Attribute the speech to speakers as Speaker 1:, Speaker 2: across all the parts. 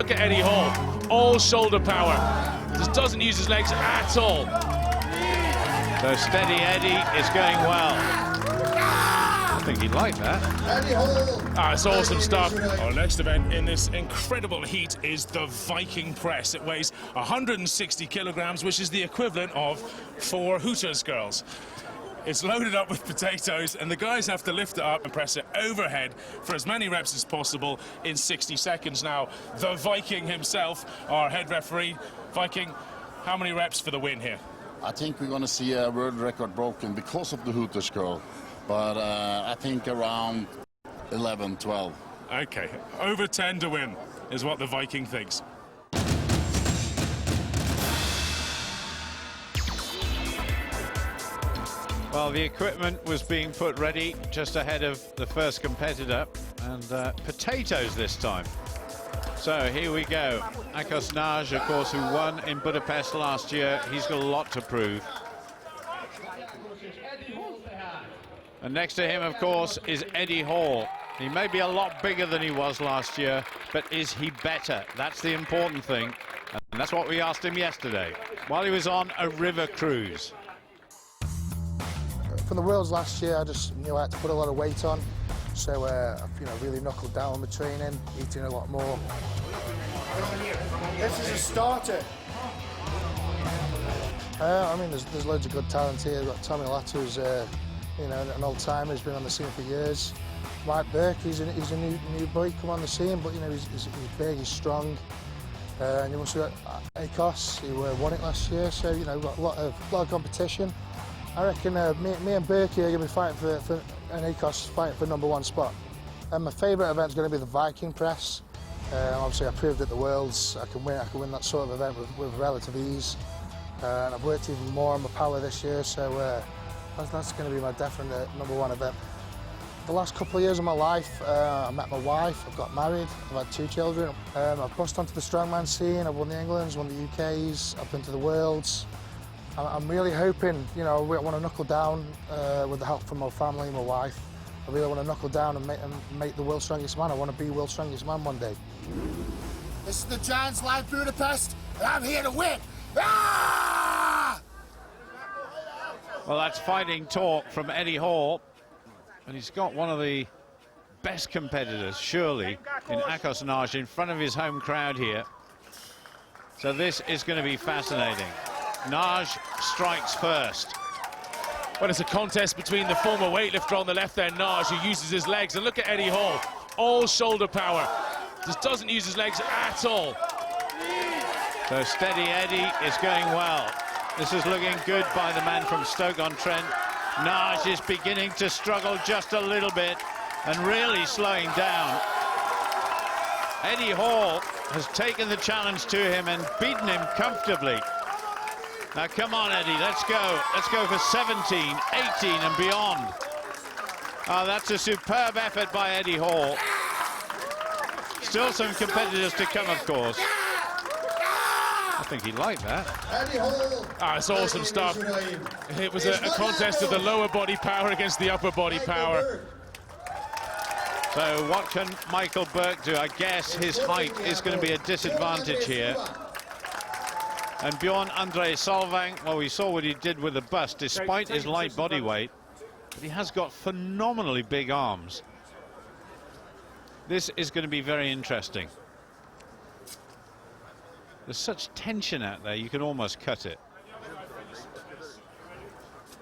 Speaker 1: look at Eddie Hall, all shoulder power. Just doesn't use his legs at all.
Speaker 2: So steady Eddie is going well. I think he'd like that.
Speaker 1: Ah, it's awesome stuff.
Speaker 3: Our next event in this incredible heat is the Viking Press. It weighs 160 kilograms, which is the equivalent of 4 Hooters girls. It's loaded up with potatoes, and the guys have to lift it up and press it overhead for as many reps as possible in 60 seconds. Now, the Viking himself, our head referee. Viking, how many reps for the win here?
Speaker 4: I think we're going to see a world record broken because of the Hooters girl, but I think around 11, 12.
Speaker 3: Okay, over 10 to win is what the Viking thinks.
Speaker 2: Well, the equipment was being put ready just ahead of the first competitor, and potatoes this time. So here we go. NAGY, of course, who won in Budapest last year. He's got a lot to prove. And next to him, of course, is Eddie Hall. He may be a lot bigger than he was last year, but is he better? That's the important thing. And that's what we asked him yesterday, while he was on a river cruise.
Speaker 5: For the Worlds last year, I just knew I had to put a lot of weight on. So, really knuckled down on the training, eating a lot more.
Speaker 6: This is a starter.
Speaker 5: There's loads of good talent here. We've got Tommy Latt, who's an old-timer, he's been on the scene for years. Mike Burke, he's a new boy come on the scene, but he's big, he's strong. And you also got Akos, who won it last year. So we've got a lot of competition. I reckon me and Burke are going to be fighting for and Akos fighting for #1 spot. And my favourite event is going to be the Viking Press. Obviously, I proved at the Worlds I can win that sort of event with relative ease. And I've worked even more on my power this year, so that's going to be my definite #1 event. The last couple of years of my life, I met my wife, I've got married, I've had 2 children. I've bust onto the Strongman scene, I've won the Englands, won the UKs, I've been to the Worlds. I'm really hoping, I want to knuckle down with the help from my family and my wife. I really want to knuckle down and make the world's strongest man. I want to be world's strongest man one day.
Speaker 6: This is the Giants Live Budapest, and I'm here to win. Ah!
Speaker 2: Well, that's fighting talk from Eddie Hall. And he's got one of the best competitors, surely, in NAGY in front of his home crowd here. So this is going to be fascinating. NAGY strikes first.
Speaker 1: Well, it's a contest between the former weightlifter on the left there, NAGY, who uses his legs. And look at Eddie Hall, all shoulder power. Just doesn't use his legs at all.
Speaker 2: So steady Eddie is going well. This is looking good by the man from Stoke-on-Trent. NAGY is beginning to struggle just a little bit and really slowing down. Eddie Hall has taken the challenge to him and beaten him comfortably. Now, come on, Eddie, let's go. Let's go for 17, 18 and beyond. Oh, that's a superb effort by Eddie Hall. Still some competitors to come, of course. I think he'd like that.
Speaker 1: Ah, it's awesome stuff. It was a contest of the lower body power against the upper body power.
Speaker 2: So what can Michael Burke do? I guess his height is going to be a disadvantage here. And Bjorn-Andre Solvang, well, we saw what he did with the bust, despite his light body weight. But he has got phenomenally big arms. This is going to be very interesting. There's such tension out there, you can almost cut it.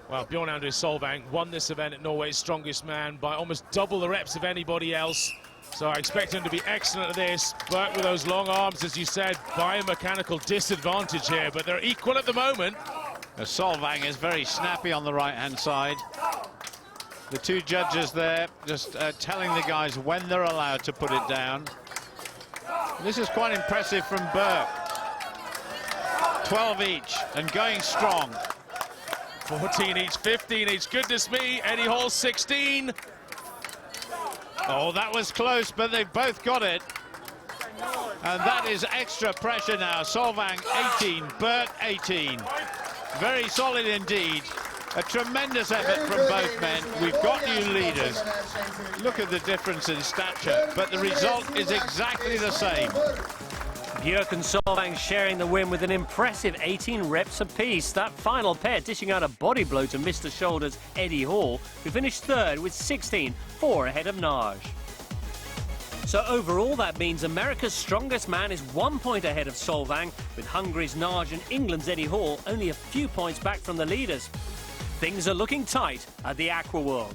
Speaker 1: Well, Bjorn-Andre Solvang won this event at Norway's Strongest Man by almost double the reps of anybody else. So I expect him to be excellent at this. Burke with those long arms, as you said, biomechanical disadvantage here, but they're equal at the moment.
Speaker 2: Solvang is very snappy on the right-hand side. The 2 judges there just telling the guys when they're allowed to put it down. This is quite impressive from Burke. 12 each and going strong.
Speaker 1: 14 each, 15 each. Goodness me, Eddie Hall 16.
Speaker 2: Oh, that was close, but they've both got it. And that is extra pressure now. Solvang 18, Burke 18. Very solid indeed. A tremendous effort from both men. We've got new leaders. Look at the difference in stature, but the result is exactly the same.
Speaker 7: Björk and Solvang sharing the win with an impressive 18 reps apiece. That final pair dishing out a body blow to Mr. Shoulders Eddie Hall, who finished third with 16, 4 ahead of Nagy. So overall, that means America's strongest man is 1 point ahead of Solvang, with Hungary's Nagy and England's Eddie Hall only a few points back from the leaders. Things are looking tight at the Aqua World.